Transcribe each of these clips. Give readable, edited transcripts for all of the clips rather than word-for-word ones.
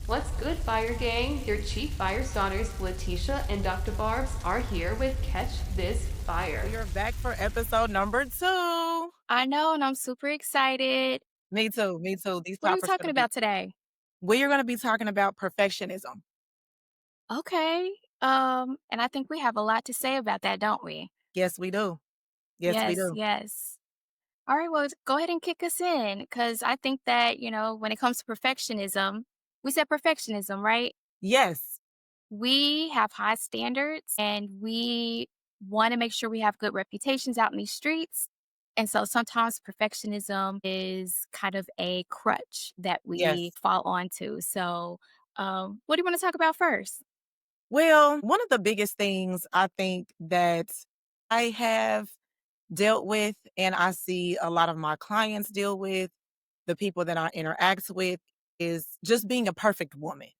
What's good, Fire Gang? Your chief fire starters, LaTeisha and Dr. Barbz, are here with Catch This Fire. We are back for episode number 2. I know, and I'm super excited. Me too, me too. These What are we topics talking gonna be about today? we are gonna be talking about perfectionism. Okay. And I think we have a lot to say about that, don't we? Yes, we do. Yes, we Yes, do. yes. All right, well, go ahead and kick us in because I think that, when it comes to perfectionism, we said perfectionism, right? Yes, We have high standards and we want to make sure we have good reputations out in these streets. And so sometimes perfectionism is kind of a crutch that we yes. fall onto. So, what do you want to talk about first? Well, one of the biggest things I think that I have dealt with and I see a lot of my clients deal with, the people that I interact with, is just being a perfect woman.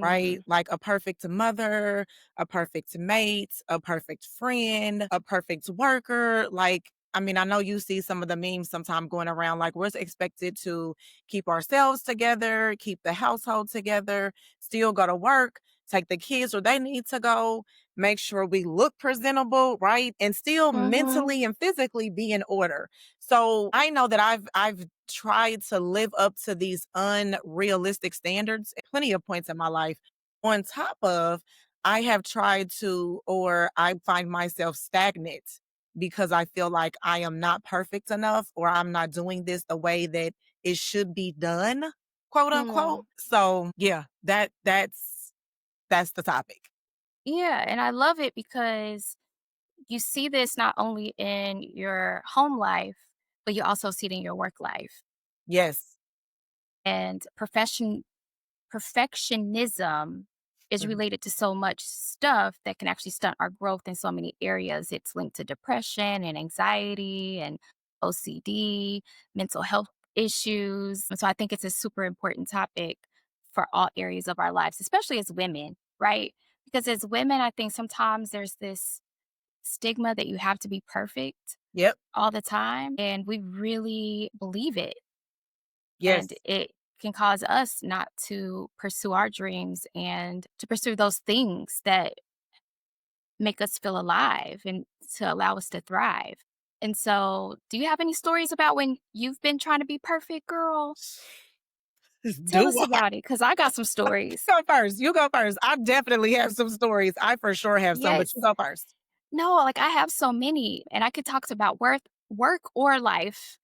Right? Mm, Like a perfect mother, a perfect mate, a perfect friend, a perfect worker. Like, I mean, I know you see some of the memes sometime going around, like we're expected to keep ourselves together, keep the household together, still go to work, take the kids where they need to go, make sure we look presentable, right? And still mm-hmm, mentally and physically be in order. So I know that I've tried to live up to these unrealistic standards at plenty of points in my life. On top of, I have tried to, or I find myself stagnant because I feel like I am not perfect enough or I'm not doing this the way that it should be done, quote mm. unquote. So yeah, that's the topic. Yeah, and I love it because you see this not only in your home life, but you also see it in your work life. Yes. And perfectionism is Mhm. related to so much stuff that can actually stunt our growth in so many areas. It's linked to depression and anxiety and OCD, mental health issues. And so I think it's a super important topic for all areas of our lives, especially as women, right? Because as women, I think sometimes there's this stigma that you have to be perfect Yep. all the time. And we really believe it. And Yes. it can cause us not to pursue our dreams and to pursue those things that make us feel alive and to allow us to thrive. And so, do you have any stories about when you've been trying to be perfect, girl? Tell Do us I? about it because I got some stories. Go first. You go first. I definitely have some stories. I for sure have some, but Yes. you go first. No, like I have so many, and I could talk about work or life,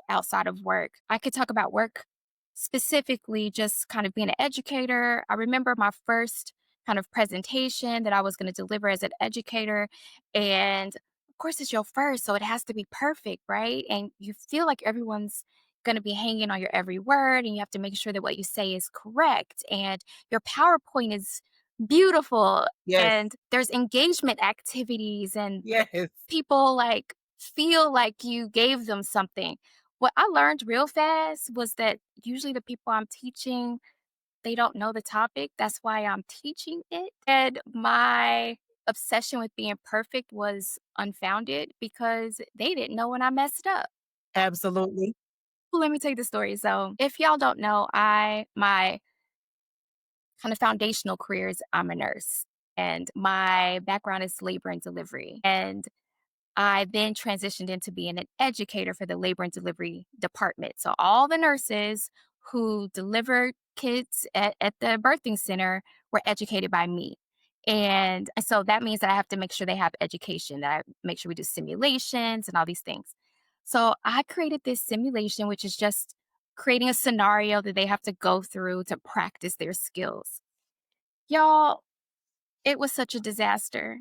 outside of work. I could talk about work specifically, just kind of being an educator. I remember my first kind of presentation that I was going to deliver as an educator. And of course, it's your first, so it has to be perfect, right? And you feel like everyone's going to be hanging on your every word, and you have to make sure that what you say is correct. And your PowerPoint is beautiful Yes. and there's engagement activities and Yes. people like feel like you gave them something. What I learned real fast was that usually the people I'm teaching, they don't know the topic. That's why I'm teaching it. And my obsession with being perfect was unfounded because they didn't know when I messed up. Absolutely. Well, let me tell you the story. So, if y'all don't know, my kind of foundational career is I'm a nurse and my background is labor and delivery. And I then transitioned into being an educator for the labor and delivery department. So all the nurses who delivered kids at the birthing center were educated by me. And so that means that I have to make sure they have education, that I make sure we do simulations and all these things. So I created this simulation, which is just creating a scenario that they have to go through to practice their skills. Y'all, it was such a disaster,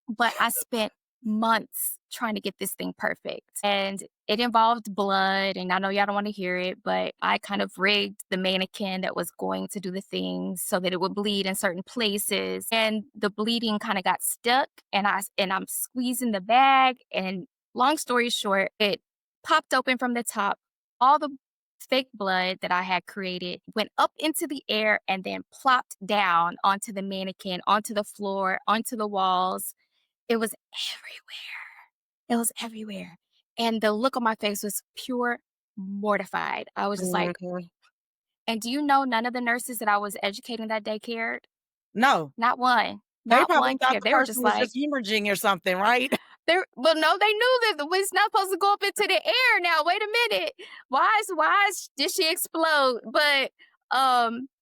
but I spent months trying to get this thing perfect. And it involved blood, and I know y'all don't want to hear it, but I kind of rigged the mannequin that was going to do the things so that it would bleed in certain places. And the bleeding kind of got stuck, and I'm squeezing the bag. And long story short, it popped open from the top. All the fake blood that I had created went up into the air and then plopped down onto the mannequin, onto the floor, onto the walls. It was everywhere. It was everywhere. And the look on my face was pure mortified. I was just like, Mhm. And do you know none of the nurses that I was educating that day cared? No. Not one. They Not probably one thought cared. the They were just person was like, just hemorrhaging or something, right? they're well, no, they knew that it's not supposed to go up into the air now. Wait a minute. Did she explode? But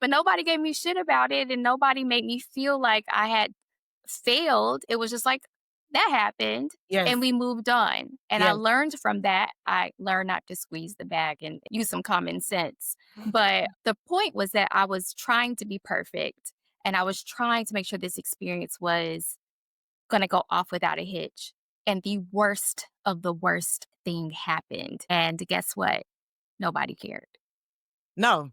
nobody gave me shit about it and nobody made me feel like I had failed. It was just like that happened and Yes, we moved on. And I yes. learned from that. I learned not to squeeze the bag and use some common sense. But the point was that I was trying to be perfect and I was trying to make sure this experience was going to go off without a hitch. And the worst of the worst thing happened. And guess what? Nobody cared. No.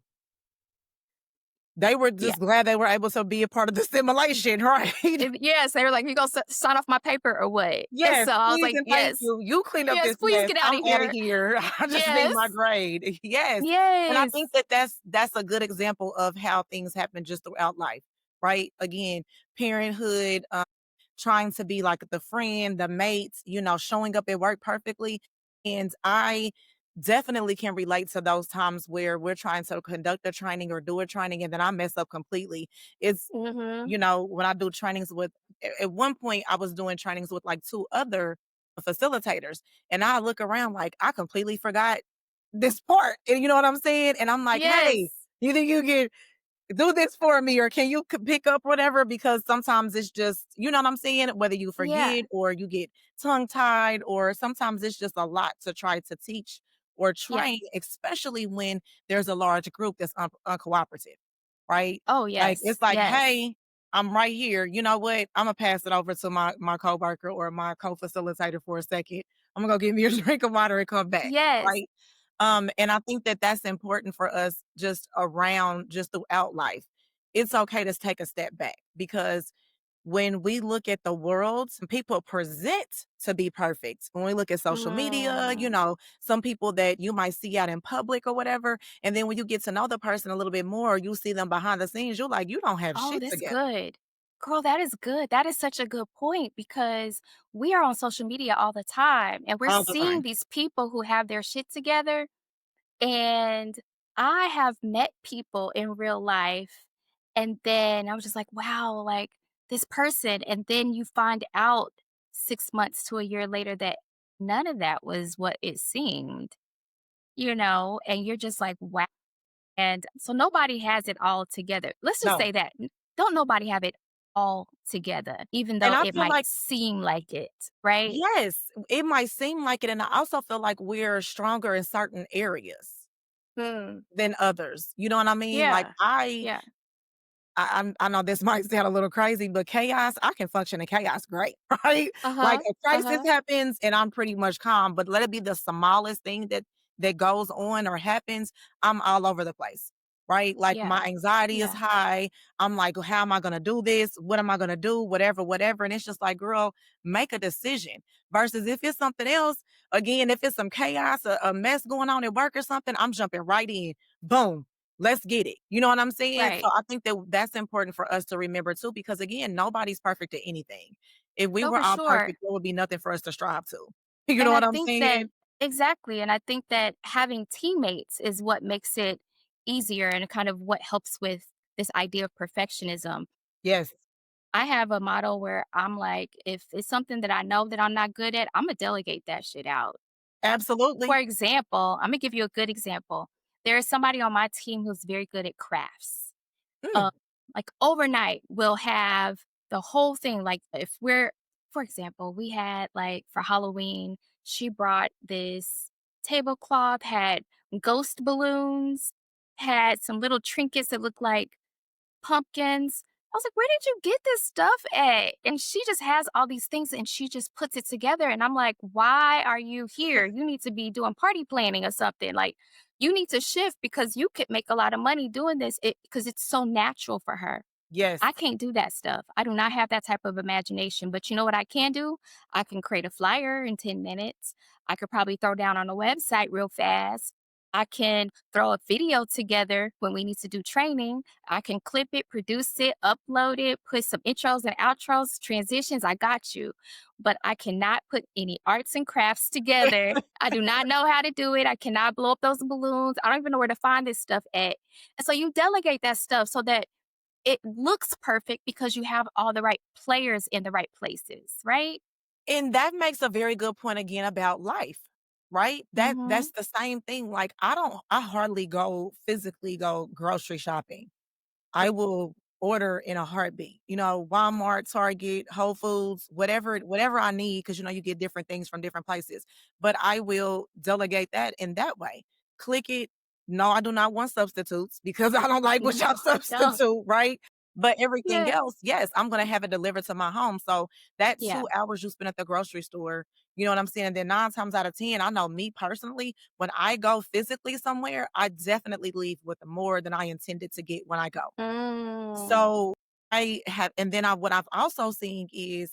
They were Yeah. just glad they were able to be a part of the simulation, right? Yes, they were like, "You gonna sign off my paper or what?" And Yes, so I was please like, and thank "Yes, you. You clean up yes, this please mess. get out I'm of outta here." here. I just need Yes, my grade. Yes, and I think yes. that that's a good example of how things happen just throughout life, right? Again, parenthood, trying to be like the friend, the mate, showing up at work perfectly. And I definitely can relate to those times where we're trying to conduct a training or do a training and then I mess up completely. It's, Mhm. when I do trainings with, at one point, I was doing trainings with like two other facilitators, and I look around like I completely forgot this part. And you know what I'm saying? And I'm like, hey, Yes. you think you can do this for me or can you pick up whatever, because sometimes it's just, you know what I'm saying, whether you Yeah. forget or you get tongue tied, or sometimes it's just a lot to try to teach or Yeah. train, especially when there's a large group that's uncooperative, right? Oh, Like yes. it's like, Yes. hey, I'm right here, you know what, I'm gonna pass it over to my coworker or my co-facilitator for a second. I'm gonna go get me a drink of water and come back, Yes. right? And I think that that's important for us just around, just throughout life. It's okay to take a step back, because when we look at the world, some people present to be perfect. When we look at social media, Mm. some people that you might see out in public or whatever. And then when you get to know the person a little bit more, you see them behind the scenes, you're like, you don't have Oh, shit that's together good. Girl, that is good. That is such a good point because we are on social media all the time and we're all the seeing time. these people who have their shit together. And I have met people in real life, and then I was just like, wow, like this person. And then you find out 6 months to a year later that none of that was what it seemed, and you're just like, wow. And so nobody has it all together. Let's just No. say that. Don't nobody have it all together, even And though I it feel might like, seem like it, right? yes, it might seem like it. And I also feel like we're stronger in certain areas Hmm. than others. You know what I mean? Like Yeah. Yeah. I know this might sound a little crazy, but chaos, I can function in chaos great, right? Uh Like huh. a Uh crisis huh. happens and I'm pretty much calm, but let it be the smallest thing that goes on or happens, I'm all over the place. Right? Like Yeah. my anxiety is Yeah. high. I'm like, how am I gonna do this? What am I gonna do? Whatever, whatever. And it's just like, girl, make a decision. Versus if it's something else, again, if it's some chaos, a mess going on at work or something, I'm jumping right in. Boom, let's get it. You know what I'm saying? So Right. I think that that's important for us to remember too, because again, nobody's perfect at anything. If we No, were for all sure. perfect, there would be nothing for us to strive to. You know And I what I'm think that saying? exactly. And I think that having teammates is what makes it easier and kind of what helps with this idea of perfectionism. Yes, I have a model where I'm like, if it's something that I know that I'm not good at, I'm gonna delegate that shit out. For absolutely. example, I'm gonna give you a good example. There is somebody on my team who's very good at crafts. Mm, Um, like overnight, we'll have the whole thing. Like if we're, for example, we had like for Halloween, she brought this tablecloth, had ghost balloons, had some little trinkets that looked like pumpkins. I was like, where did you get this stuff at? And she just has all these things and she just puts it together. And I'm like, why are you here? You need to be doing party planning or something. Like, you need to shift because you could make a lot of money doing this because it's so natural for her. yes, I can't do that stuff. I do not have that type of imagination. But you know what I can do? I can create a flyer in 10 minutes. I could probably throw down on a website real fast. I can throw a video together when we need to do training. I can clip it, produce it, upload it, put some intros and outros, transitions. I got you. But I cannot put any arts and crafts together. I do not know how to do it. I cannot blow up those balloons. I don't even know where to find this stuff at. And so you delegate that stuff so that it looks perfect because you have all the right players in the right places, right? And that makes a very good point again about life, right? Mhm. That's the same thing. Like I hardly physically go grocery shopping. I will order in a heartbeat. You know, Walmart, Target, Whole Foods, whatever I need, because you get different things from different places. But I will delegate that in that way. Click it. No, I do not want substitutes because I don't like what No, y'all no. substitute, right? But everything Yeah. else, yes, I'm gonna have it delivered to my home. So that Yeah. 2 hours you spend at the grocery store, you know what I'm saying? And then 9 times out of 10, I know me personally, when I go physically somewhere, I definitely leave with more than I intended to get when I go. Mm. So I have, and then what I've also seen is,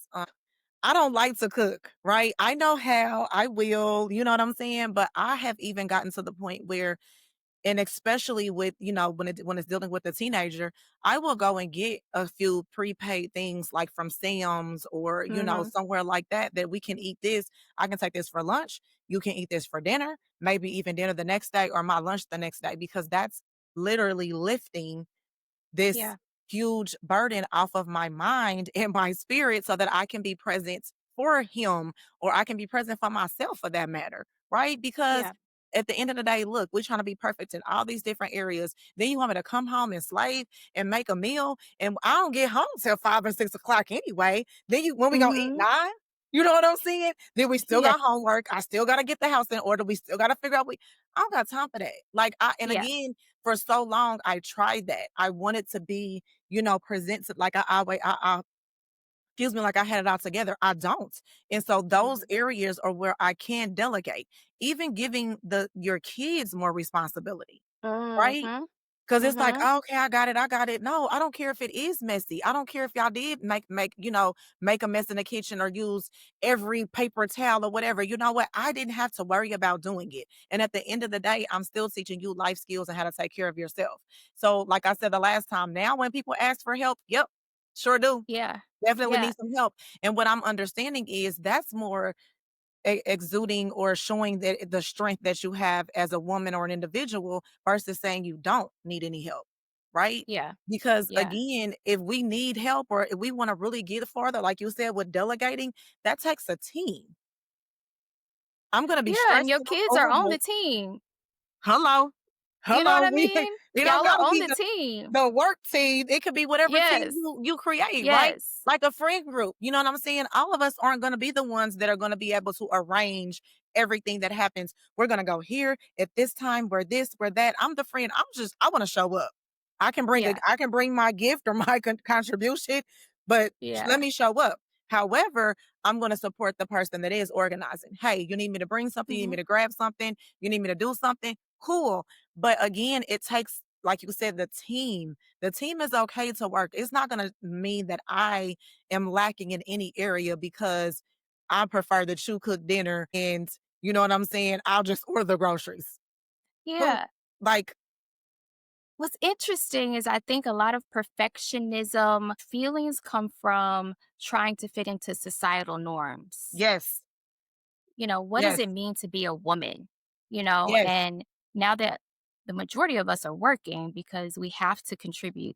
I don't like to cook, right? I know how, I will, you know what I'm saying? But I have even gotten to the point where, and especially with, when it's dealing with a teenager, I will go and get a few prepaid things like from Sam's or, Mhm. somewhere like that, that we can eat this. I can take this for lunch. You can eat this for dinner, maybe even dinner the next day or my lunch the next day, because that's literally lifting this Yeah. huge burden off of my mind and my spirit so that I can be present for him, or I can be present for myself for that matter, right? Because Yeah. at the end of the day, look, we're trying to be perfect in all these different areas. Then you want me to come home and slave and make a meal, and I don't get home till 5 or 6 o'clock anyway. Then when we gonna eat Mhm. 9? You know what I'm saying? Then we still Yeah. got homework. I still gotta get the house in order. We still gotta figure out I don't got time for that. Like and Yeah. again, for so long I tried that. I wanted to be, presented like I excuse me, like I had it all together. I don't. And so those Mhm. areas are where I can delegate, even giving your kids more responsibility, right? Mhm. 'Cause it's like, Mhm. "Oh, okay, I got it." No, I don't care if it is messy. I don't care if y'all did make a mess in the kitchen or use every paper towel or whatever. You know what? I didn't have to worry about doing it. And at the end of the day, I'm still teaching you life skills and how to take care of yourself. So, like I said the last time, now when people ask for help, yep, sure do. Yeah. Definitely Yeah. need some help. And what I'm understanding is that's more exuding or showing that the strength that you have as a woman or an individual versus saying you don't need any help, right? Yeah. Because Yeah. again, if we need help or if we want to really get farther, like you said, with delegating, that takes a team. I'm gonna be Yeah, and stressed your and kids are on the overwhelmed. team. Hello, You know what hello. I mean? We don't Y'all are gotta on be the team. the work team. It could be whatever team Yes. you create, right? Yes. Like a friend group. You know what I'm saying? All of us aren't going to be the ones that are going to be able to arrange everything that happens. We're going to go here at this time, we're this, we're that. I'm the friend. I want to show up. Yeah. I can bring my gift or my contribution, but let Yeah. me show up. However, I'm going to support the person that is organizing. Hey, you need me to bring something, you need me Mhm. to grab something, you need me to do something. Cool. But again, it takes, like you said, the team. The team is okay to work. It's not going to mean that I am lacking in any area because I prefer that you cook dinner and, you know what I'm saying? I'll just order the groceries. Who, Yeah. like, What's interesting is I think a lot of perfectionism feelings come from trying to fit into societal norms. yes, What does yes, it mean to be a woman? yes, And now that the majority of us are working because we have to contribute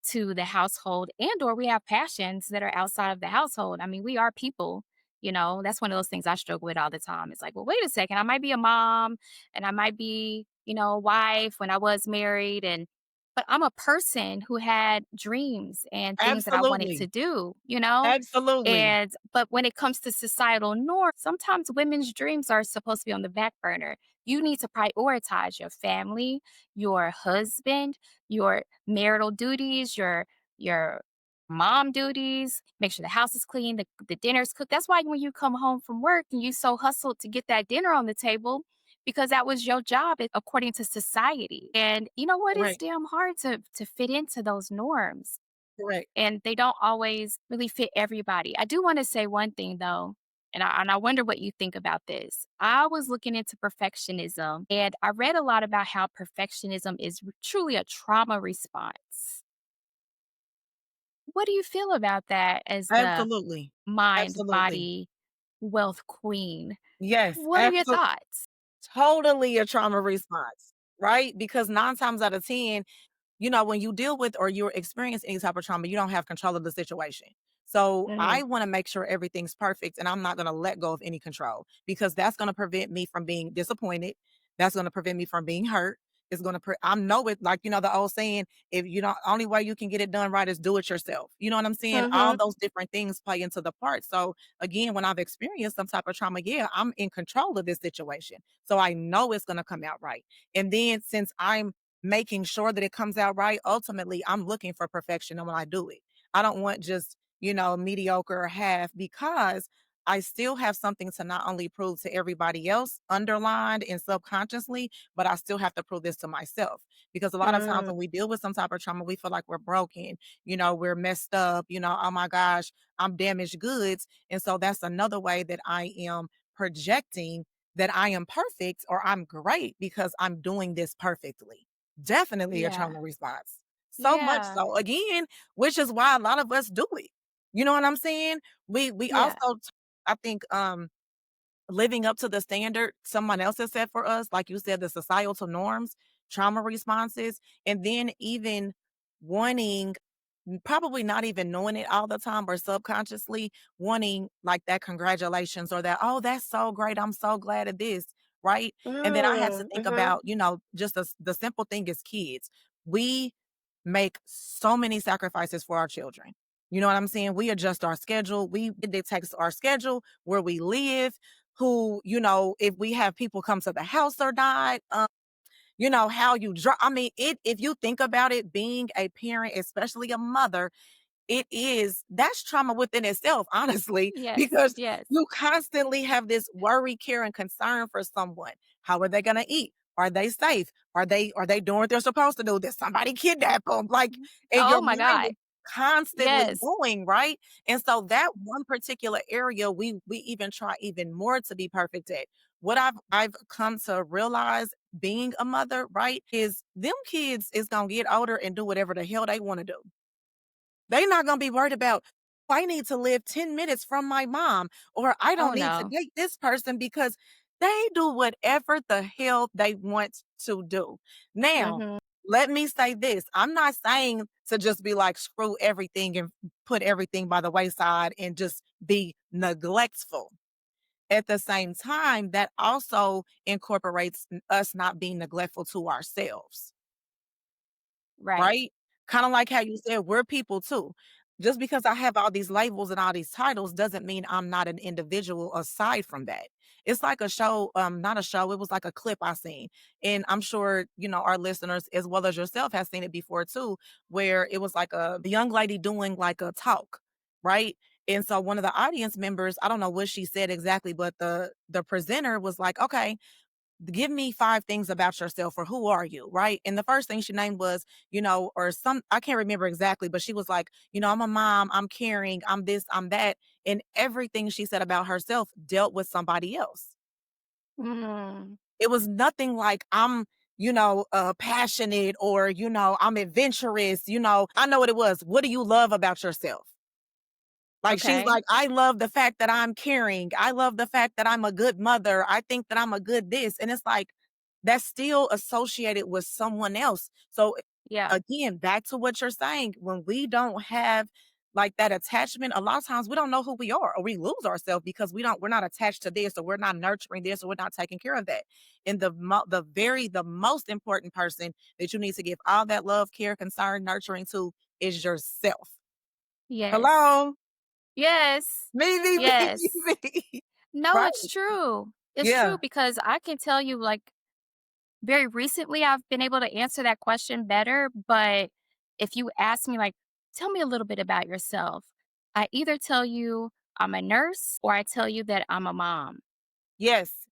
to the household and or we have passions that are outside of the household. I mean, we are people, that's one of those things I struggle with all the time. It's like, well, wait a second, I might be a mom and I might be, a wife when I was married but I'm a person who had dreams and things that I wanted to absolutely, do. absolutely. And but when it comes to societal norms, sometimes women's dreams are supposed to be on the back burner. You need to prioritize your family, your husband, your marital duties, your mom duties, make sure the house is clean, the dinner's cooked. That's why when you come home from work and you so hustled to get that dinner on the table, because that was your job according to society. And you know what? It's Correct, damn hard to fit into those norms correct. and they don't always really fit everybody. I do want to say one thing though. and I wonder what you think about this. I was looking into perfectionism, and I read a lot about how perfectionism is truly a trauma response. What do you feel about that as the Absolutely. mind, Absolutely. body, wealth queen? Yes, What are your absolutely. thoughts? Totally a trauma response, right? Because 9 times out of 10, when you deal with or you're experiencing any type of trauma, you don't have control of the situation. So Mhm. I want to make sure everything's perfect and I'm not going to let go of any control because that's going to prevent me from being disappointed. That's going to prevent me from being hurt. It's going to, I know it, like, the old saying, if you don't, only way you can get it done right is do it yourself. You know what I'm saying? All Mhm. those different things play into the part. So again, when I've experienced some type of trauma, yeah, I'm in control of this situation. So I know it's going to come out right. And then since I'm making sure that it comes out right, ultimately, I'm looking for perfection when I do it. I don't want just, mediocre or half because I still have something to not only prove to everybody else underlined and subconsciously, but I still have to prove this to myself. Because a lot of times Mm. when we deal with some type of trauma, we feel like we're broken, we're messed up, oh my gosh, I'm damaged goods. And so that's another way that I am projecting that I am perfect or I'm great because I'm doing this perfectly. Definitely a Yeah. trauma response. So much Yeah. so, again, which is why a lot of us do it. You know what I'm saying? We Yeah. also I think, living up to the standard someone else has set for us, like you said, the societal norms, trauma responses, and then even wanting probably not even knowing it all the time or subconsciously wanting like that congratulations or that, "Oh, that's so great. I'm so glad of this." Right? And then I had to think Mhm. about, just the simple thing as kids. We make so many sacrifices for our children. You know what I'm saying? We adjust our schedule. We it dictates our schedule, where we live, who, if we have people come to the house or not, how you draw. I mean, if you think about it, being a parent, especially a mother, that's trauma within itself, honestly, Yes. because Yes. you constantly have this worry, care, and concern for someone. How are they gonna eat? Are they safe? Are they doing what they're supposed to do? Did somebody kidnap them? Like, and your Oh my mind god. is constantly Yes. going, right? And so that one particular area we even try even more to be perfect at. What I've come to realize being a mother, right, is them kids is gonna get older and do whatever the hell they want to do. They not gonna be worried about, "Oh, I need to live 10 minutes from my mom," or "I Oh don't need to no. date this person," because they do whatever the hell they want to do. Now, Mhm. let me say this. I'm not saying to just be like, screw everything and put everything by the wayside and just be neglectful. At the same time, that also incorporates us not being neglectful to ourselves. Right. Right? Kinda like how you said we're people too. Just because I have all these labels and all these titles doesn't mean I'm not an individual aside from that. It's like a show, not a show, it was like a clip I seen. And I'm sure, our listeners as well as yourself has seen it before too, where it was like a young lady doing like a talk, right? And so one of the audience members, I don't know what she said exactly, but the presenter was like, "Okay, give me 5 things about yourself or who are you?" Right? And the first thing she named was, or some, I can't remember exactly, but she was like, "I'm a mom, I'm caring, I'm this, I'm that." And everything she said about herself dealt with somebody else. Mm. It was nothing like I'm, passionate or, I'm adventurous, I know what it was. What do you love about yourself? Like, she's Okay. like, "I love the fact that I'm caring. I love the fact that I'm a good mother. I think that I'm a good this." And it's like, that's still associated with someone else. So, Yeah. again, back to what you're saying, when we don't have like that attachment, a lot of times we don't know who we are or we lose ourselves because we're not attached to this or we're not nurturing this or we're not taking care of that. And the most important person that you need to give all that love, care, concern, nurturing to is yourself. Yes. Hello? Yes. Me, me, me, me, Yes. me. No, Right. it's true. It's true Yeah. because I can tell you, like, very recently, I've been able to answer that question better. But if you ask me, like, tell me a little bit about yourself, I either tell you I'm a nurse or I tell you that I'm a mom, Yes.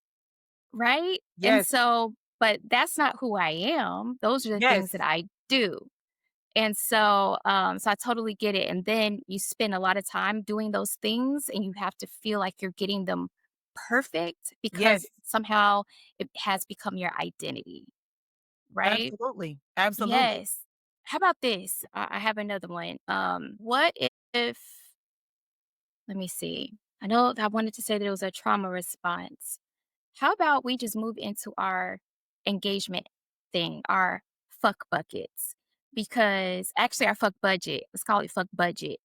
right? And Yes. so, but that's not who I am. Those are the things that Yes. I do. And so I totally get it. And then you spend a lot of time doing those things and you have to feel like you're getting them perfect Yes, because somehow it has become your identity, right? absolutely. Absolutely. Yes. How about this? I have another one. What if, let me see. I know that I wanted to say that it was a trauma response. How about we just move into our engagement thing, our fuck buckets? Because actually, our fuck budget. Let's call it fuck budget.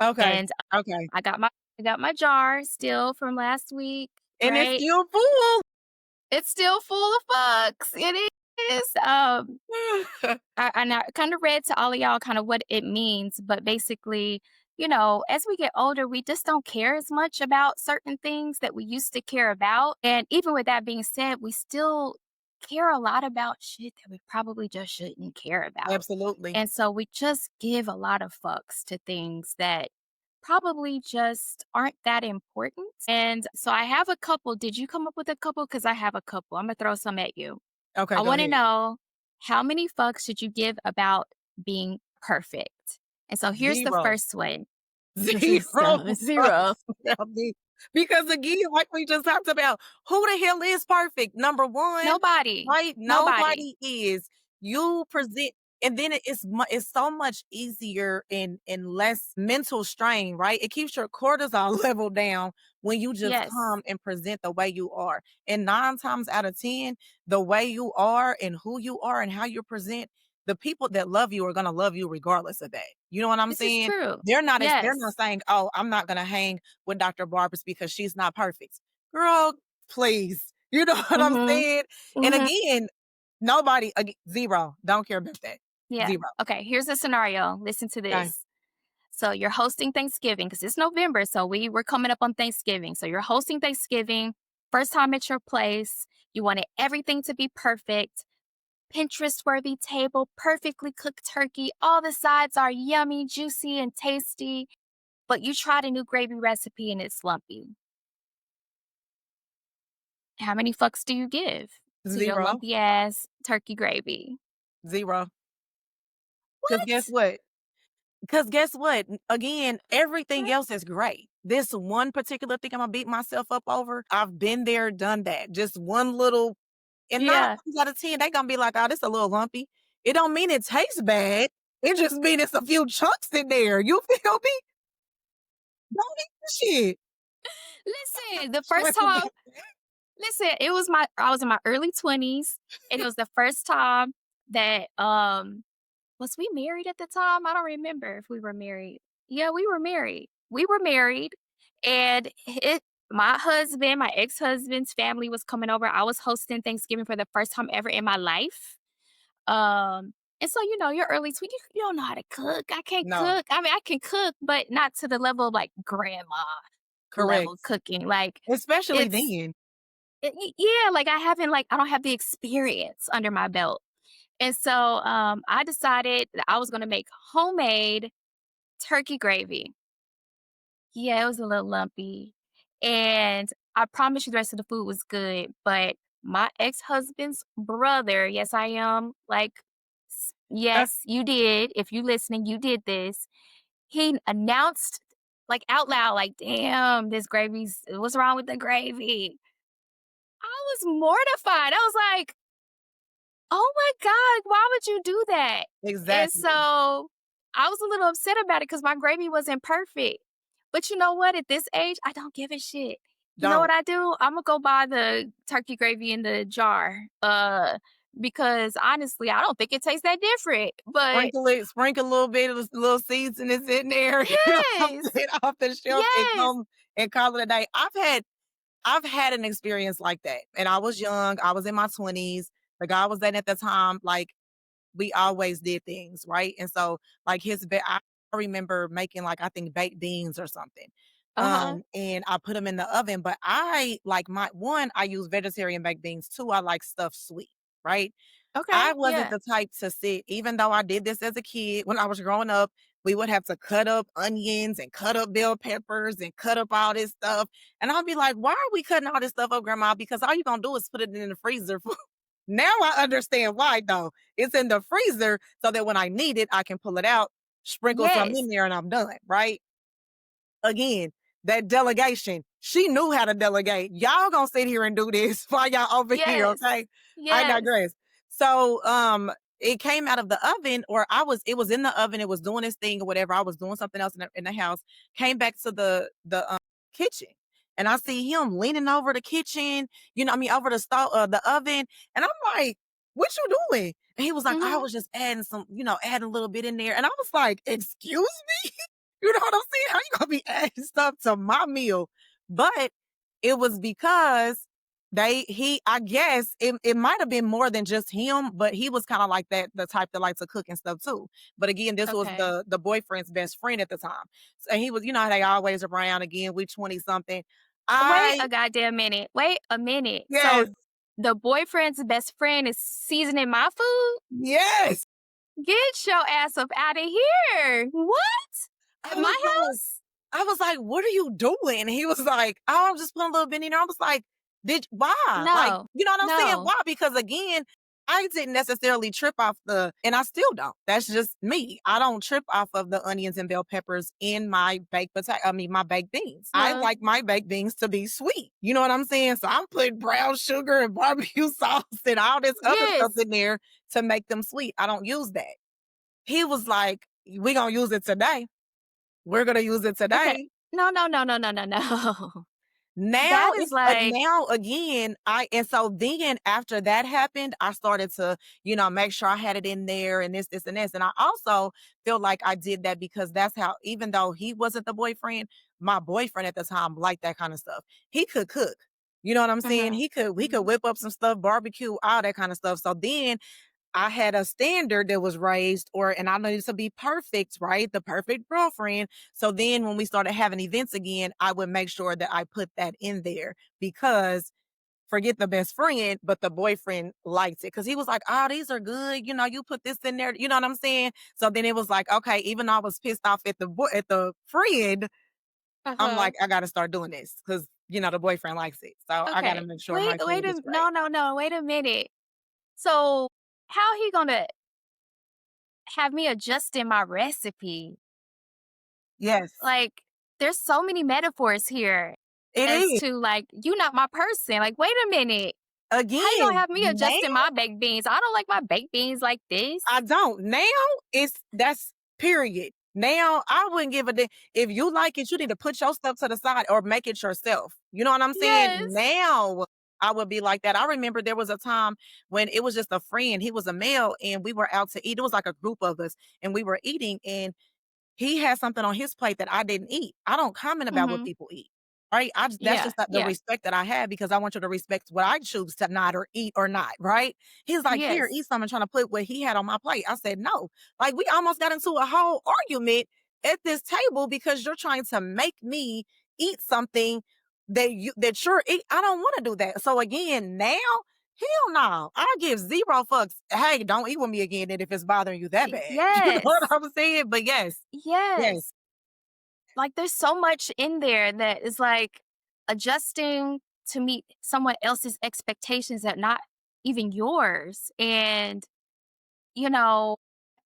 Okay. And Okay. I got my jar still from last week, And it's right? still full. It's still full of fucks. It is. I kind of read to all of y'all kind of what it means, but basically, as we get older, we just don't care as much about certain things that we used to care about. And even with that being said, we still care a lot about shit that we probably just shouldn't care about. Absolutely. And so we just give a lot of fucks to things that probably just aren't that important. And so I have a couple. Did you come up with a couple? Because I have a couple. I'm going to throw some at you. Okay, I go want to ahead. know how many fucks should you give about being perfect? And so here's the 0. first one. 0 So, zero. fucks about me. Because again, like we just talked about, who the hell is perfect? Number one, Nobody. right? Nobody. Nobody is. You present, and then it's so much easier and less mental strain, right? It keeps your cortisol level down when you just Yes. come and present the way you are. And 9 times out of 10, the way you are and who you are and how you present, the people that love you are gonna love you regardless of that. You know what I'm This is saying? true. They're not Yes. saying, "Oh, I'm not gonna hang with Dr. Barbers because she's not perfect." Girl, please. You know what I'm Mhm. saying? And Mhm. again, nobody 0. Don't care about that. Yeah. 0. Okay, here's a scenario. Listen to Okay. this. So you're hosting Thanksgiving because it's November, so we're coming up on Thanksgiving. So you're hosting Thanksgiving, first time at your place. You wanted everything to be perfect. Pinterest worthy table, perfectly cooked turkey. All the sides are yummy, juicy, and tasty. But you tried a new gravy recipe and it's lumpy. How many fucks do you give to your 0. lumpy ass turkey gravy? 0. 'Cause guess What? what? Because guess what? Again, everything else is great. This one particular thing I'm gonna beat myself up over, I've been there, done that. Just one little, and 9 Yeah, times out of 10, they gonna be like, "Oh, this a little lumpy." It don't mean it tastes bad. It just mean it's a few chunks in there. You feel me? Don't eat the shit. listen, the first Stress about time, that. listen, I was in my early 20s, and it was the first time that, was we married at the time? I don't remember if we were married. Yeah, we were married. We were married, and my ex-husband's family was coming over. I was hosting Thanksgiving for the first time ever in my life. And so, your early 20s, you don't know how to cook. I can't No, cook. I mean, I can cook, but not to the level of like grandma level correct. cooking. Like Especially it's then. yeah, like I don't have the experience under my belt. And so I decided that I was going to make homemade turkey gravy. Yeah, it was a little lumpy. And I promise you the rest of the food was good. But my ex husband's brother, yes, I am. Like, yes, you did. If you listening, you did this. He announced, like, out loud, like, damn, what's wrong with the gravy? I was mortified. I was like, oh my god, why would you do that? And Exactly. so, I was a little upset about it because my gravy wasn't perfect. But you know what? At this age, I don't give a shit. You know what Don't. I do? Imma go buy the turkey gravy in the jar, because honestly, I don't think it tastes that different, but Sprinkle a little bit of little seasonings in there, you know what I'm yes, saying, off the shelf and yes, come and call it a day. I've had an experience like that, and I was young, I was in my 20s. The guy I was dating at the time, like, we always did things, right? And so, like, I remember making, like, I think baked beans or something, uh-huh, and I put them in the oven, but I like my 1, I use vegetarian baked beans. 2, I like stuff sweet, right? okay, I wasn't yeah, the type to sit, even though I did this as a kid when I was growing up, we would have to cut up onions and cut up bell peppers and cut up all this stuff. And I'll be like, why are we cutting all this stuff up, grandma? Because all you're gonna do is put it in the freezer. Now I understand why though. It's in the freezer so that when I need it, I can pull it out, sprinkle some in Yes. there, and I'm done, right? Again, that delegation. She knew how to delegate. Y'all gonna sit here and do this while y'all over here, Yes. okay? I Yes. digress. So it came out of the oven, or it was in the oven, it was doing its thing or whatever. I was doing something else in the house, came back to the kitchen. And I see him leaning over the kitchen, over the stove, the oven. And I'm like, what you doing? And he was like, I Mhm. was just adding adding a little bit in there. And I was like, excuse me? You know what I'm saying? How you gonna be adding stuff to my meal? But it was because I guess it might have been more than just him, but he was kind of like that, the type that likes to cook and stuff too. But again, this was Okay. the boyfriend's best friend at the time. So he was, how they always around again, we 20 something. Wait I a goddamn minute. Wait a minute. So Yes, the boyfriend's best friend is seasoning my food? yes. Get your ass up out of here. What? I At was my like, house? "What are you doing?" And he was like, "Oh, I'm just putting a little bit in there." I was like, "Did why?" Like, No. you know what I'm saying? No. Why? Because again, I didn't necessarily trip off and I still don't. That's just me. I don't trip off of the onions and bell peppers in my my baked beans. I Well, like my baked beans to be sweet. You know what I'm saying? So I'm putting brown sugar and barbecue sauce and all this other stuff yes. in there to make them sweet. I don't use that. He was like, "We gonna use it today. We're gonna use it Okay. today." No, no, no, no, no, no, no. Now That is it's like, now again, and so then after that happened, I started to, make sure I had it in there and this, and this. And I also feel like I did that because that's how, even though he wasn't the boyfriend, my boyfriend at the time liked that kind of stuff. He could cook. You know what I'm saying? mhm, He could mhm. whip up some stuff, barbecue, all that kind of stuff. So then I had a standard that was raised, and I needed to be perfect, right? The perfect girlfriend. So then when we started having events again, I would make sure that I put that in there because forget the best friend, but the boyfriend liked it because he was like, "Oh, these are good. You put this in there." You know what I'm saying? So then it was like, okay, even though I was pissed off at the friend, I'm Uh-huh. like, I got to start doing this because the boyfriend likes it. So I got to Okay. make sure Wait, my wait food is a great. no, no, no, wait a minute. So how he gonna have me adjusting my recipe? Yes, Like, there's so many metaphors here it as is. to like, you not my person. Like, wait a minute. How you gonna Again, have me adjusting my baked beans? I don't like my baked beans like this. I don't. Now that's period. Now I wouldn't give a damn. If you like it, you need to put your stuff to the side or make it yourself. You know what I'm saying? Yes. Now I would be like that. I remember there was a time when it was just a friend. He was a male and we were out to eat. It was like a group of us and we were eating and he had something on his plate that I didn't eat. I don't comment about what Mhm. people eat. Right? That's Yeah. just the Yeah. respect that I have because I want you to respect what I choose to not or eat or not, right? He's like, "Here, Yes. eat something," trying to put what he had on my plate. I said, "No." Like we almost got into a whole argument at this table because you're trying to make me eat something that you're eat. I don't want to do that. So again, now, hell no. I give zero fucks. Hey, don't eat with me again then if it's bothering you that bad. You know what Yes. I'm saying? But yes, yes. Yes. Like, there's so much in there that is like adjusting to meet someone else's expectations that not even yours. And, you know,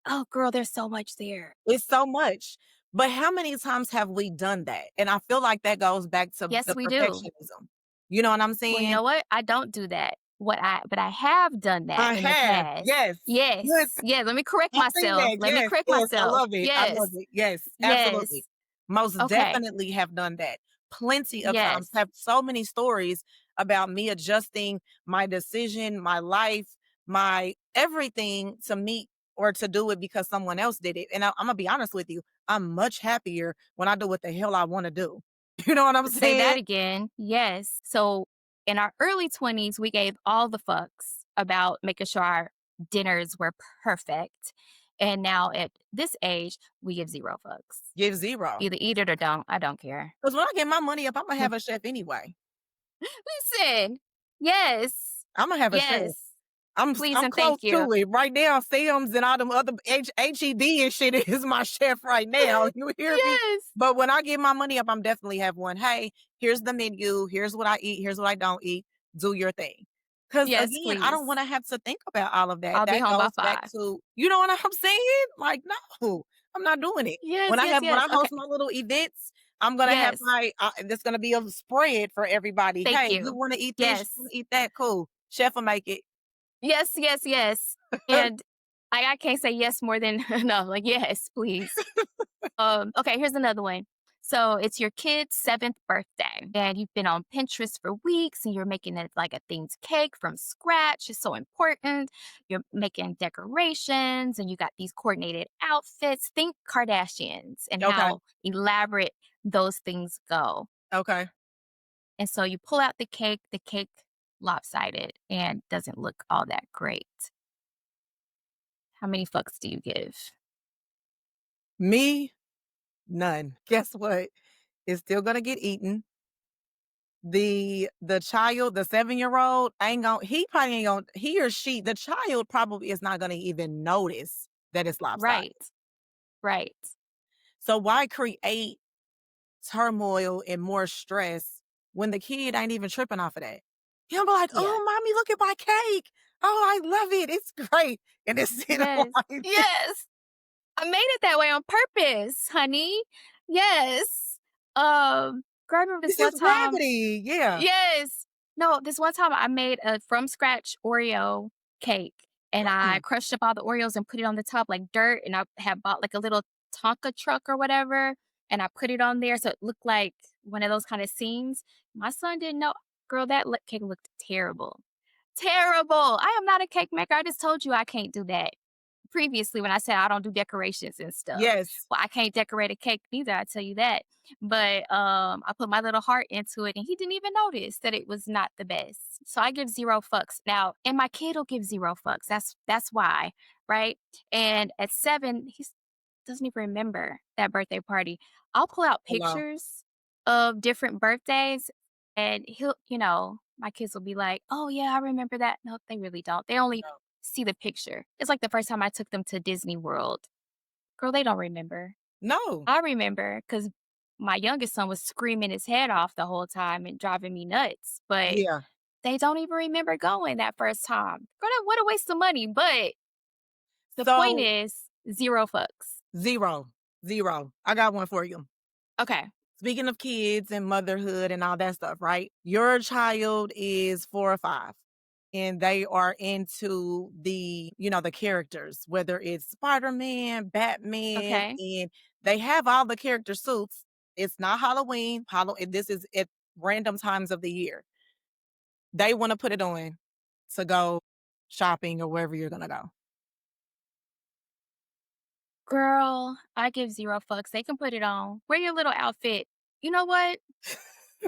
oh girl, there's so much there. It's so much. But how many times have we done that? And I feel like that goes back to Yes, the we do. perfectionism. You know what I'm Well, you saying? know what? I don't do that. But I have done that I in the have. past. Yes. Good. Yes. Yeah. Let me correct I see myself. that. Let me Yes. correct Yes. I myself. love it. I love Yes. it. Yes. Absolutely. Yes. Most Okay. definitely have done that. Plenty of times. Yes. Have so many stories about me adjusting my decision, my life, my everything to meet or to do it because someone else did it. And I'm gonna be honest with you, I'm much happier when I do what the hell I want to do. You know what I'm Say saying? that again. Yes. So in our early 20s, we gave all the fucks about making sure our dinners were perfect. And now at this age, we give zero fucks. Give zero. Either eat it or don't. I don't care. Because when I get my money up, I'm gonna have a chef anyway. Listen. Yes. I'm gonna have a chef. Yes. Please I'm and close thank you. to it. Right now, Sam's and all them other HEB and shit is my chef right now. You hear me? Yes. But when I get my money up, I'm definitely have one. Hey, here's the menu. Here's what I eat. Here's what I don't eat. Do your thing. 'Cause Yes, again, I don't please. wanna have to think about all of that. I'll be That home by goes back 5. to you know what I'm saying? Like, no, I'm not doing it. Yes, yes, When yes. I Okay. host my little events, I'm gonna have Yes. my there's gonna be a spread for everybody. Thank "Hey, you you. wanna eat this? You wanna Yes. eat that? Cool. Chef will make it." Yes, yes, yes. And I can't say yes more than no, like, yes, please. Okay, here's another one. So it's your kid's 7th birthday, and you've been on Pinterest for weeks, and you're making it like a themed cake from scratch. It's so important. You're making decorations, and you got these coordinated outfits. Think Kardashians and Okay, how elaborate those things go. okay. And so you pull out the cake lopsided and doesn't look all that great. How many fucks do you give? Me, none. Guess what? It's still gonna get eaten. The child, the 7-year-old, ain't gon' he probably ain't gon' he or she the child probably is not gonna even notice that it's lopsided. Right, right. So why create turmoil and more stress when the kid ain't even tripping off of that? He'll be like, Yeah. "Oh, mommy, look at my cake. Oh, I love it. It's great." And it's sitting Yes. like this. Yes. I made it that way on purpose, honey. Yes. Girl, I remember this This one is time. gravity. Yeah. Yes. No, this one time I made a from scratch Oreo cake and I Mm, crushed up all the Oreos and put it on the top like dirt. And I had bought like a little Tonka truck or whatever. And I put it on there so it looked like one of those kind of scenes. My son didn't know. Girl, that cake looked terrible. Terrible. I am not a cake maker. I just told you I can't do that previously when I said I don't do decorations and stuff. yes. Well, I can't decorate a cake neither, I tell you that. But I put my little heart into it and he didn't even notice that it was not the best. So I give 0 fucks. Now, and my kid will give 0 fucks. That's why, right? And at 7, he doesn't even remember that birthday party. I'll pull out Hello. pictures of different birthdays and my kids will be like, "Oh yeah, I remember that." No, they really don't. They only No. see the picture. It's like the first time I took them to Disney World. Girl, they don't remember. No. I remember because my youngest son was screaming his head off the whole time and driving me nuts, but Yeah. they don't even remember going that first time. Girl, what a waste of money, but the point So is 0 fucks. 0. 0. I got one for you. Okay, Speaking of kids and motherhood and all that stuff, right? Your child is 4 or 5 and they are into the characters, whether it's Spider-Man, Batman, okay. and they have all the character suits. It's not Halloween. This is at random times of the year. They want to put it on to go shopping or wherever you're going to go. Girl, I give 0 fucks. They can put it on. Wear your little outfit. You know what?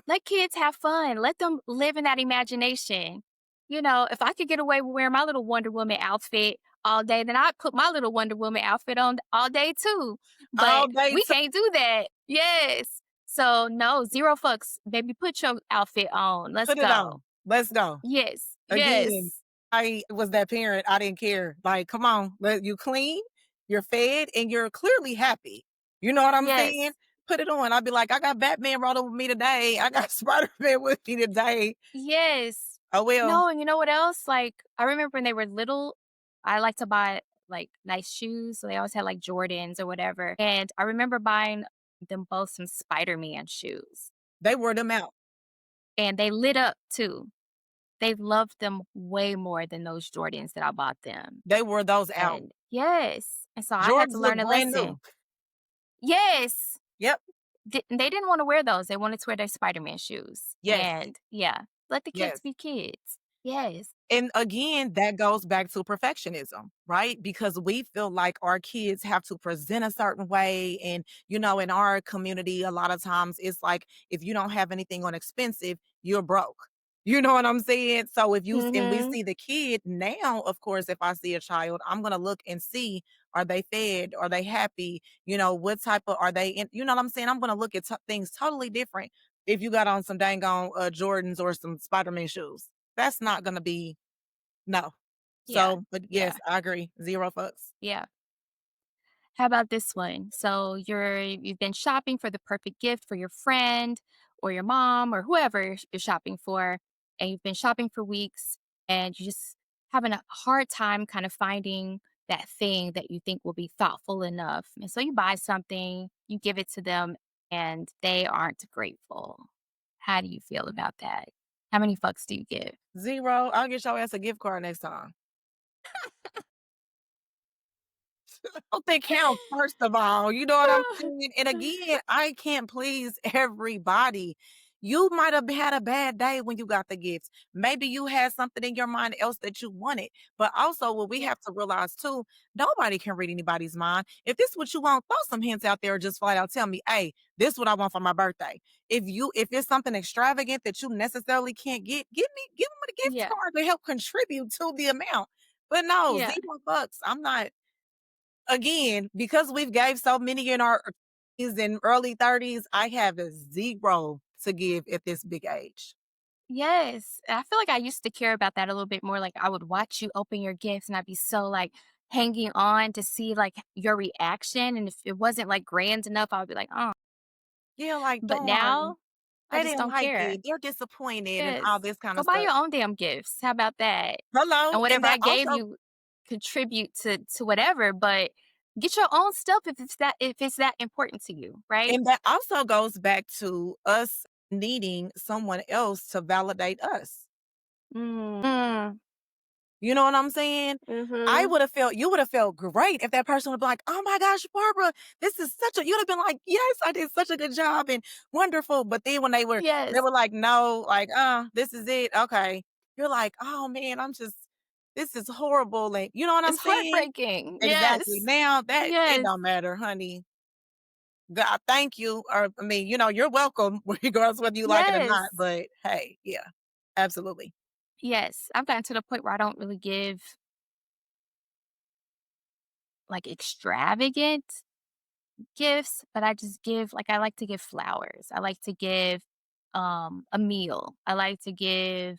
Let kids have fun. Let them live in that imagination. If I could get away with wearing my little Wonder Woman outfit all day, then I'd put my little Wonder Woman outfit on all day too. All But day we can't do that. Yes. So no, 0 fucks. Baby, put your outfit on. Let's put it go. on. Let's go. Yes. Again, Yes. I was that parent, I didn't care. Like, come on, let you clean, you're fed, and you're clearly happy. You know what I'm saying? Yes. Put it on. I'd be like, I got Batman rode over me today. I got Spider-Man with me today. Yes. Oh well. No, and you know what else? Like, I remember when they were little, I like to buy like nice shoes. So they always had like Jordans or whatever. And I remember buying them both some Spider-Man shoes. They wore them out. And they lit up too. They loved them way more than those Jordans that I bought them. They wore those out. And yes. And so I had to Jordans look learn a brand lesson. new. Yes. Yep. They didn't want to wear those. They wanted to wear their Spider-Man shoes. Yes. And yeah, let the kids Yes. be kids. Yes. And again, that goes back to perfectionism, right? Because we feel like our kids have to present a certain way. And, in our community, a lot of times it's like if you don't have anything on expensive, you're broke. You know what I'm saying? So and we Mhm. see the kid now, of course, if I see a child, I'm going to look and see, are they fed? Are they happy? What type of, are they in, you know what I'm saying? I'm going to look at things totally different if you got on some dang on Jordans or some Spider-Man shoes. That's not going to be no. Yeah. So, but Yeah. yes, I agree. 0 fucks. Yeah. How about this one? So you've been shopping for the perfect gift for your friend or your mom or whoever you're shopping for, and you've been shopping for weeks and you just having a hard time kind of finding that thing that you think will be thoughtful enough. And so you buy something, you give it to them, and they aren't grateful. How do you feel about that? How many fucks do you give? 0. I'll get your ass a gift card next time. Don't think counts, first of all, you know what I'm saying? And again, I can't please everybody. You might have had a bad day when you got the gifts. Maybe you had something in your mind else that you wanted. But also what we Yeah. have to realize too, nobody can read anybody's mind. If this is what you want, throw some hints out there or just flat out tell me, hey, this is what I want for my birthday. If it's something extravagant that you necessarily can't get, give them a gift Yeah. card to help contribute to the amount. But no, Yeah. 0 bucks. I'm not again, because we've gave so many in our 20s and early 30s, I have a 0 to give at this big age. Yes. I feel like I used to care about that a little bit more. Like I would watch you open your gifts and I'd be so like hanging on to see like your reaction. And if it wasn't like grand enough, I would be like, oh. Yeah, like, But darn, now I they just didn't don't like care. it. They're disappointed and all Yes. this kind Go of buy stuff. your own damn gifts. How about that? Hello, And and whatever that I gave also you contribute to whatever, but get your own stuff if it's that important to you, right? and that also goes back to us needing someone else to validate us. Mm. You know what I'm saying? I Mhm. would have felt you would have felt great if that person would be like, "Oh my gosh, Barbara, this is such a," you'd have been like, "Yes, I did such a good job and wonderful." But then when they Yes. were like, "No, like, this is it." Okay. You're like, "Oh man, this is horrible." And you know what I'm It's saying? heartbreaking. Exactly. Yes. Now that it Yes. don't matter, honey. God, thank you. Or I mean, you're welcome, regardless whether you like it or not. Yes. But hey, yeah, absolutely. Yes. I've gotten to the point where I don't really give like extravagant gifts, but I just give like I like to give flowers. I like to give a meal. I like to give,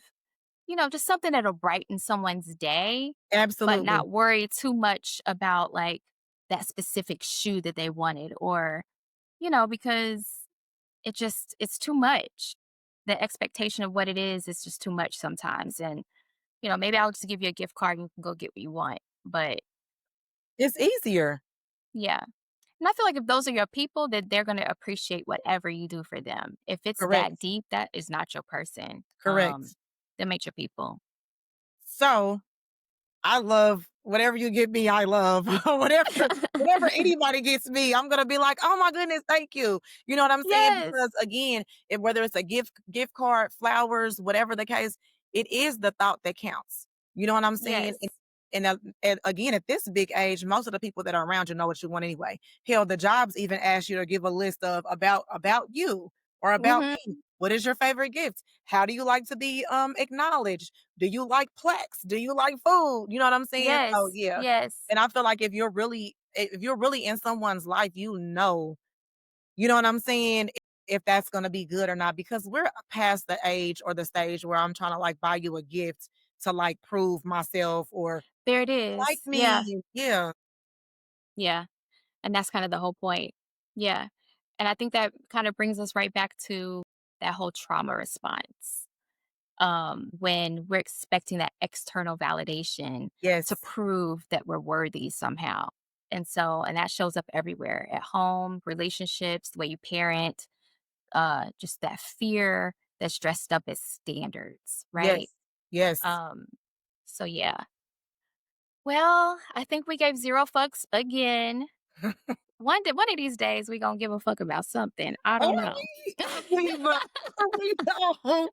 just something that'll brighten someone's day, but Absolutely. not worry too much about like that specific shoe that they wanted or, because it's too much. The expectation of what it is just too much sometimes. And, maybe I'll just give you a gift card and you can go get what you want. But It's easier. yeah. And I feel like if those are your people, that they're going to appreciate whatever you do for them. If it's that Correct. deep, that is not your person. Correct. Them ain't your people. So, I love whatever you give me, I love. Whatever anybody gets me, I'm gonna be like, "Oh my goodness, thank you." You know what I'm saying? Because Yes. again, whether it's a gift card, flowers, whatever the case, it is the thought that counts. You know what I'm saying? Yes. And again, at this big age, most of the people that are around you know what you want anyway. Hell, the jobs even ask you to give a list of about you or about Mhm. me. What is your favorite gift? How do you like to be acknowledged? Do you like plaques? Do you like food? You know what I'm saying? So Yes. yeah. Yes. And I feel like if you're really in someone's life, you know what I'm saying? If that's gonna be good or not, because we're past the age or the stage where I'm trying to like buy you a gift to like prove myself or There it like is. Yeah. me. Yeah, Yeah. And that's kind of the whole point. Yeah. And I think that kind of brings us right back to that whole trauma response. When we're expecting that external validation to yes, prove that we're worthy somehow. And that shows up everywhere at home, relationships, the way you parent, just that fear that's dressed up as standards, right? yes, yes. Um, so yeah. Well, I think we gave zero fucks again. One of these days we gonna give a fuck about something. I Are don't know. we? But are we though? I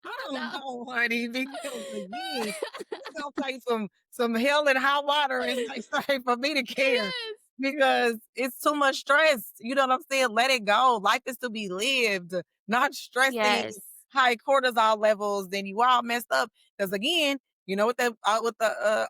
I don't don't know, honey, because again, know. it's gonna take some hell and high water, as they say, for me to care. Yes. Because it's too much stress. You know what I'm saying? Let it go. Life is to be lived, not stressing Yes. high cortisol levels. Then you all messed up. Because again, you know what the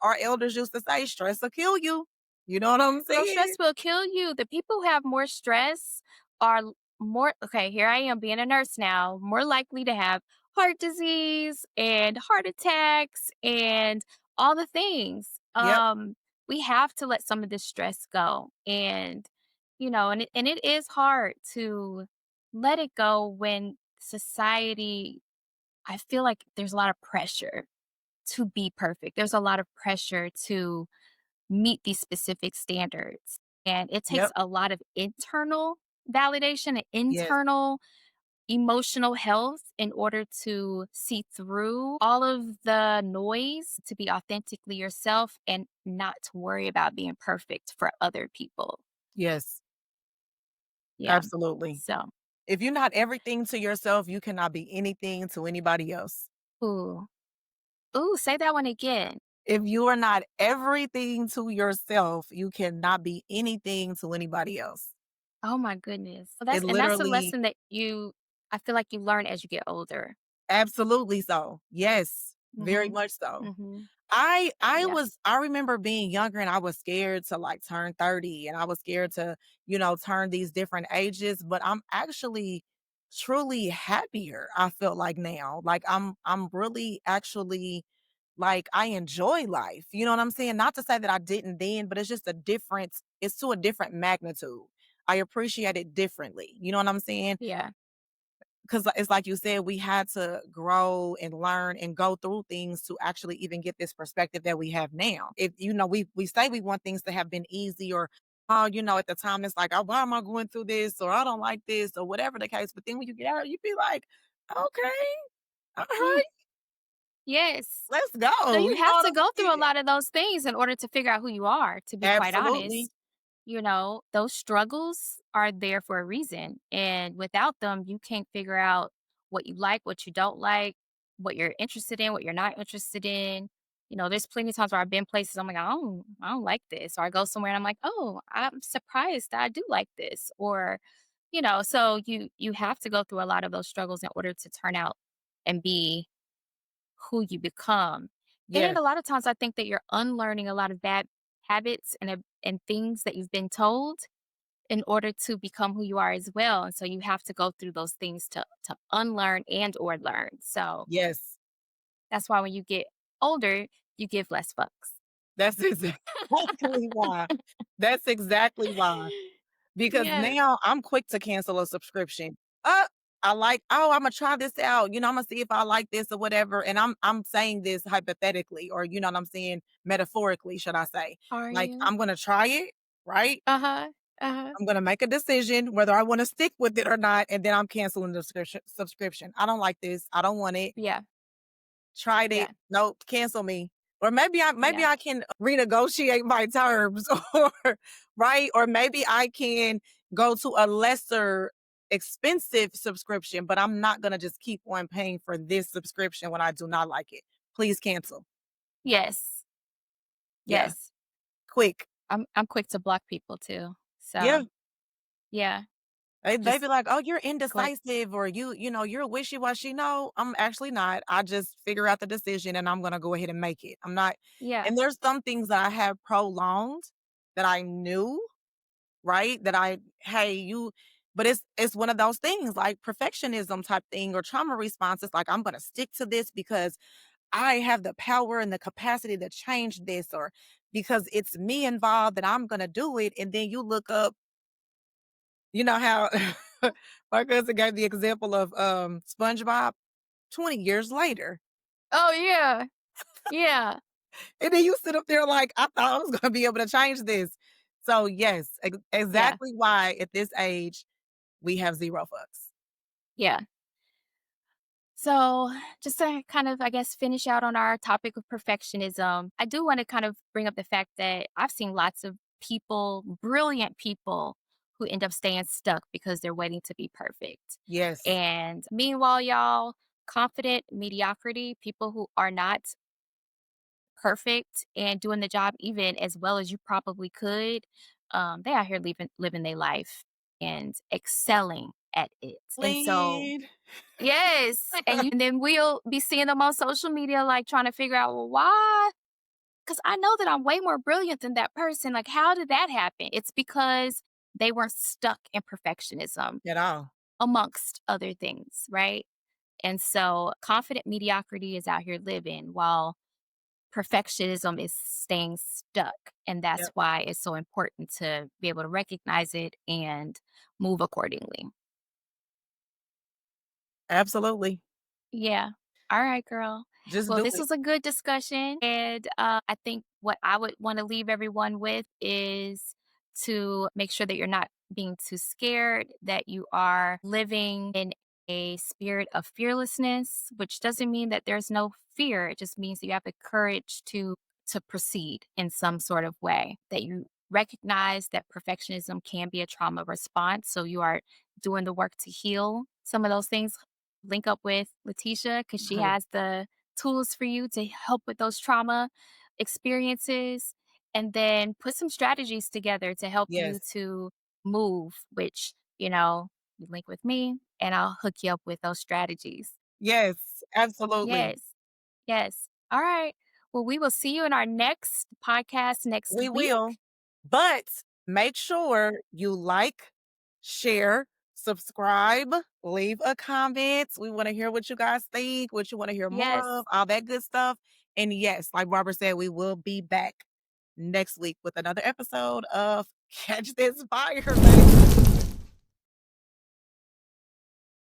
our elders used to say: stress will kill you. You know what I'm Girl, saying? stress will kill you. The people who have more stress are more okay, here I am being a nurse now, more likely to have heart disease and heart attacks and all the things. Yep. We have to let some of this stress go. And and it is hard to let it go when society I feel like there's a lot of pressure to be perfect. There's a lot of pressure to meet these specific standards. And it takes Yep. a lot of internal validation and Yes. internal emotional health in order to see through all of the noise to be authentically yourself and not to worry about being perfect for other people. Yes. Yeah. Absolutely. So, If you're not everything to yourself, you cannot be anything to anybody else. ooh, ooh, say that one again. If you are not everything to yourself, you cannot be anything to anybody else. Oh my goodness. Well, It that's a literally lesson that I feel like you learn as you get older. absolutely so. Yes, very Mhm. much so. Mhm. I Yeah. was I remember being younger and I was scared to like turn 30 and I was scared to, turn these different ages, but I'm actually truly happier. I feel like now. Like I'm really actually like I enjoy life. You know what I'm saying? Not to say that I didn't then, but it's just a difference. It's to a different magnitude. I appreciate it differently. You know what I'm saying? Yeah. Because it's like you said, we had to grow and learn and go through things to actually even get this perspective that we have now. If we say we want things to have been easy or oh, at the time it's like, oh, why am I going through this? Or I don't like this, or whatever the case. But then when you get out, you be like, okay, all Mm, right, yes. let's So go. you You know have what to I'm go through a saying? lot of those things in order to figure out who you are, to be quite Absolutely. honest. Those struggles are there for a reason. And without them, you can't figure out what you like, what you don't like, what you're interested in, what you're not interested in. There's plenty of times where I've been places I'm like, I don't like this. Or I go somewhere and I'm like, oh, I'm surprised that I do like this. Or, so you have to go through a lot of those struggles in order to turn out and be who you become. And Yes. a lot of times I think that you're unlearning a lot of bad habits and things that you've been told in order to become who you are as well. And so you have to go through those things to unlearn and or learn. So Yes. that's why when you get older, you give less fucks. That's exactly why. That's exactly why. Because Yes. now I'm quick to cancel a subscription. I like, "Oh, Imma try this out, Imma see if I like this or whatever," and I'm saying this hypothetically or, you know what I'm saying, metaphorically, should I say. Are Like, you? I'm gonna try it, right? Uh-huh. Uh-huh. I'm gonna make a decision whether I wanna stick with it or not, and then I'm canceling the subscription. I don't like this. I don't want it. Yeah. Tried it. Yeah. Nope, cancel me. Or maybe Yeah. I can renegotiate my terms or right? Or maybe I can go to a lesser expensive subscription, but I'm not gonna just keep on paying for this subscription when I do not like it. Please cancel. Yes. Yeah, Yes. quick. I'm quick to block people too. Yeah. So yeah. They Just be like, "Oh, you're go ahead. indecisive," or you're wishy-washy." No, I'm actually not. I just figure out the decision and I'm gonna go ahead and make it. I'm not Yeah. and there's some things that I have prolonged that I knew, right? That I hey, you but it's one of those things like perfectionism type thing or trauma response. It's like I'm gonna stick to this because I have the power and the capacity to change this, or because it's me involved that I'm gonna do it. And then you look up, you know how my cousin gave the example of SpongeBob 20 years later. Oh yeah. Yeah. And then you sit up there like, I thought I was gonna be able to change this. So yes, Yeah. exactly why at this age we have 0 fucks. Yeah. So, just to kind of, I guess, finish out on our topic of perfectionism, I do want to kind of bring up the fact that I've seen lots of people, brilliant people, who end up staying stuck because they're waiting to be perfect. Yes. And meanwhile, y'all, confident mediocrity, people who are not perfect and doing the job even as well as you probably could, they out here living their life and excelling at it. And so Lead. yes, and then we'll be seeing them on social media, like, trying to figure out, "Well, why? Because I know that I'm way more brilliant than that person, like, how did that happen?" It's because they weren't stuck in perfectionism, At all. amongst other things, right? And so, confident mediocrity is out here living, while perfectionism is staying stuck, and that's Yep. why it's so important to be able to recognize it and move accordingly. Absolutely. Yeah. Alright, girl. Just Well, do this it. was a good discussion. And I think what I would want to leave everyone with is to make sure that you're not being too scared, that you are living in a spirit of fearlessness, which doesn't mean that there's no fear. It just means that you have the courage to proceed in some sort of way, that you recognize that perfectionism can be a trauma response. So you are doing the work to heal some of those things. Link up with Letitia because she has the tools for you to help with those trauma experiences, and then put some strategies together to help you Yes. to move, which, you link with me and I'll hook you up with those strategies. Yes, absolutely. Yes. Yes. All right. Well, we will see you in our next podcast next We will. week. But make sure you like, share, subscribe, leave a comment. We want to hear what you guys think, what you want to hear more Yes. of, all that good stuff. And yes, like Barbara said, we will be back next week with another episode of Catch This Fire, baby.